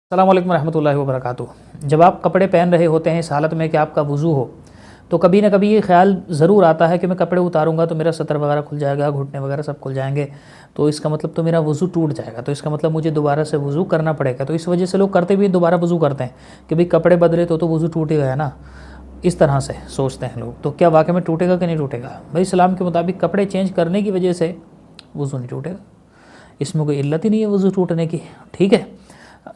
अस्सलाम वालेकुम रहमतुल्लाहि व बरकातुहू। जब आप कपड़े पहन रहे होते हैं इस हालत में कि आपका वज़ू हो तो कभी ना कभी ये ख्याल ज़रूर आता है कि मैं कपड़े उतारूंगा तो मेरा सतर वगैरह खुल जाएगा, घुटने वगैरह सब खुल जाएंगे, तो इसका मतलब तो मेरा वज़ू टूट जाएगा, तो इसका मतलब मुझे दोबारा से वज़ू करना पड़ेगा। तो इस वजह से लोग करते भी दोबारा वज़ू करते हैं कि भाई कपड़े बदले तो वज़ू टूट ही गया ना, इस तरह से सोचते हैं लोग। तो क्या वाकई में टूटेगा कि नहीं टूटेगा? भाई इस्लाम के मुताबिक कपड़े चेंज करने की वजह से वज़ू नहीं टूटेगा, इसमें कोई इल्लत ही नहीं है वज़ू टूटने की। ठीक है,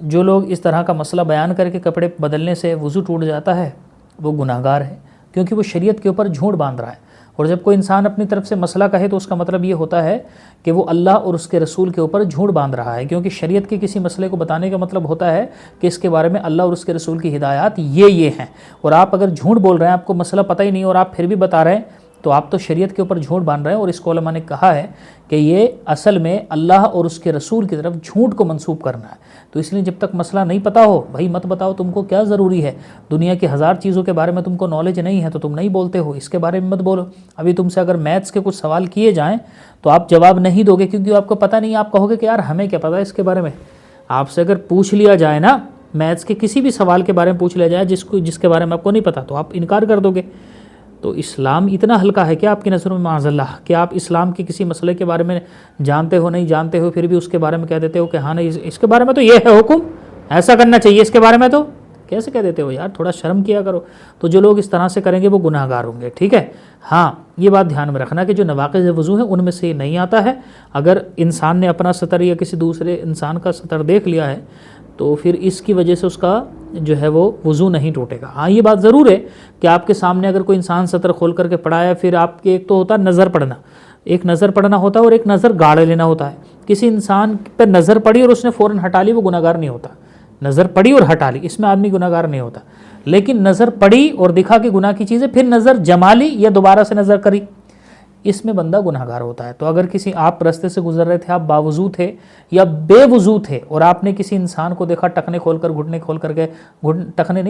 जो लोग इस तरह का मसला बयान करके कपड़े बदलने से वज़ू टूट जाता है वो गुनाहगार है, क्योंकि वो शरीयत के ऊपर झूठ बांध रहा है। और जब कोई इंसान अपनी तरफ से मसला कहे तो उसका मतलब ये होता है कि वो अल्लाह और उसके रसूल के ऊपर झूठ बांध रहा है, क्योंकि शरीयत के किसी मसले को बताने का मतलब होता है कि इसके बारे में अल्लाह और उसके रसूल की हिदायत ये हैं। और आप अगर झूठ बोल रहे हैं, आपको मसला पता ही नहीं और आप फिर भी बता रहे हैं, तो आप तो शरीयत के ऊपर झूठ बांध रहे हैं। और इसको उलमा ने कहा है कि ये असल में अल्लाह और उसके रसूल की तरफ झूठ को मंसूब करना है। तो इसलिए जब तक मसला नहीं पता हो भाई मत बताओ, तुमको क्या ज़रूरी है, दुनिया की हज़ार चीज़ों के बारे में तुमको नॉलेज नहीं है तो तुम नहीं बोलते हो, इसके बारे में मत बोलो। अभी तुमसे अगर मैथ्स के कुछ सवाल किए जाएँ तो आप जवाब नहीं दोगे, क्योंकि आपको पता नहीं। आप कहोगे कि यार हमें क्या पता है इसके बारे में। आपसे अगर पूछ लिया जाए ना, मैथ्स के किसी भी सवाल के बारे में पूछ लिया जाए जिसके बारे में आपको नहीं पता, तो आप इनकार कर दोगे। तो इस्लाम इतना हल्का है कि आपकी नज़रों में माज़अल्लाह कि आप इस्लाम के किसी मसले के बारे में जानते हो नहीं जानते हो, फिर भी उसके बारे में कह देते हो कि हाँ नहीं इसके बारे में तो ये है हुक्म, ऐसा करना चाहिए, इसके बारे में तो कैसे कह देते हो यार, थोड़ा शर्म किया करो। तो जो लोग इस तरह से करेंगे वो गुनाहगार होंगे। ठीक है, हाँ ये बात ध्यान में रखना कि जो नवाक़िज़ वज़ू हैं उनमें से नहीं आता है। अगर इंसान ने अपना सतर या किसी दूसरे इंसान का सतर देख लिया है तो फिर इसकी वजह से उसका जो है वो वज़ू नहीं टूटेगा। हाँ ये बात ज़रूर है कि आपके सामने अगर कोई इंसान सतर खोल करके पड़ा है, फिर आपके एक तो होता है नज़र पड़ना, एक नज़र पड़ना होता है और एक नज़र गाड़ लेना होता है। किसी इंसान पर नज़र पड़ी और उसने फ़ौरन हटा ली, वो गुनाहगार नहीं होता। नज़र पड़ी और हटा ली, इसमें आदमी गुनाहगार नहीं होता। लेकिन नज़र पड़ी और दिखा के गुनाह की चीज़ें, फिर नज़र जमा ली या दोबारा से नज़र करी, इसमें बंदा गुनाहगार होता है। तो अगर किसी आप रास्ते से गुजर रहे थे, आप बावजू थे या बेवजू थे और आपने किसी इंसान को देखा टखने खोल कर घुटने खोल करके,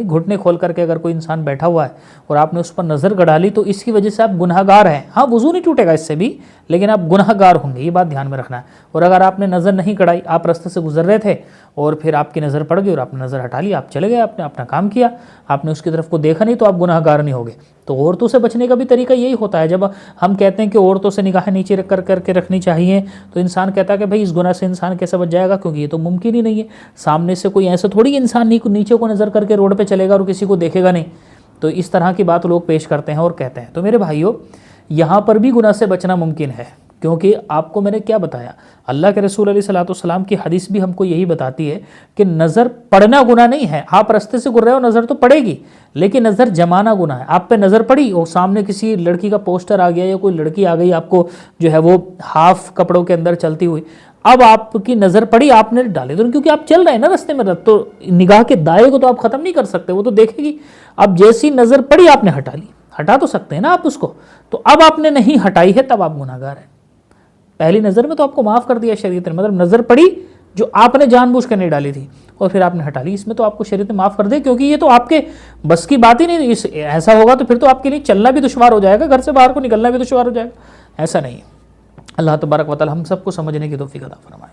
घुटने खोल करके अगर कोई इंसान बैठा हुआ है और आपने उस पर नज़र गड़ा ली, तो इसकी वजह से आप गुनाहगार हैं। हाँ वज़ू नहीं टूटेगा इससे भी, लेकिन आप गुनाहगार होंगे, ये बात ध्यान में रखना है। और अगर आपने नज़र नहीं गड़ाई, आप रास्ते से गुजर रहे थे और फिर आपकी नज़र पड़ गई और आपने नज़र हटा ली, आप चले गए, आपने अपना काम किया, आपने उसकी तरफ को देखा नहीं, तो आप गुनाहगार नहीं होगे। तो औरतों से बचने का भी तरीका यही होता है। जब हम कहते हैं कि औरतों से निगाहें नीचे रख करके रखनी चाहिए, तो इंसान कहता है कि भाई इस गुनाह से इंसान कैसे बच जाएगा, क्योंकि ये तो मुमकिन ही नहीं है। सामने से कोई ऐसा थोड़ी इंसान नीचे को नज़र करके रोड पे चलेगा और किसी को देखेगा नहीं। तो इस तरह की बात लोग पेश करते हैं और कहते हैं। तो मेरे भाइयों, यहाँ पर भी गुनाह से बचना मुमकिन है, क्योंकि आपको मैंने क्या बताया, अल्लाह के रसूल अलैहिस्सलाम की हदीस भी हमको यही बताती है कि नज़र पड़ना गुनाह नहीं है। आप रास्ते से गुजर रहे हो, नज़र तो पड़ेगी, लेकिन नज़र जमाना गुनाह है। आप पे नज़र पड़ी और सामने किसी लड़की का पोस्टर आ गया या कोई लड़की आ गई आपको जो है वो हाफ कपड़ों के अंदर चलती हुई, अब आपकी नज़र पड़ी, आपने डाले तो, क्योंकि आप चल रहे हैं ना रास्ते में, तो निगाह के दायरे को तो आप ख़त्म नहीं कर सकते, वो तो देखेगी। अब जैसी नज़र पड़ी आपने हटा ली, हटा तो सकते हैं ना आप उसको, तो अब आपने नहीं हटाई है तब आप गुनाहगार हैं। पहली नज़र में तो आपको माफ़ कर दिया शरीयत ने, मतलब नज़र पड़ी जो आपने जानबूझ कर नहीं डाली थी और फिर आपने हटा ली, इसमें तो आपको शरीयत ने माफ़ कर दिया, क्योंकि ये तो आपके बस की बात ही नहीं। ऐसा होगा तो फिर तो आपके लिए चलना भी दुश्वार हो जाएगा, घर से बाहर को निकलना भी दुश्वार हो जाएगा। ऐसा नहीं है। अल्लाह तबारक व तआला हम सबको समझने की तौफीक अता फरमाए।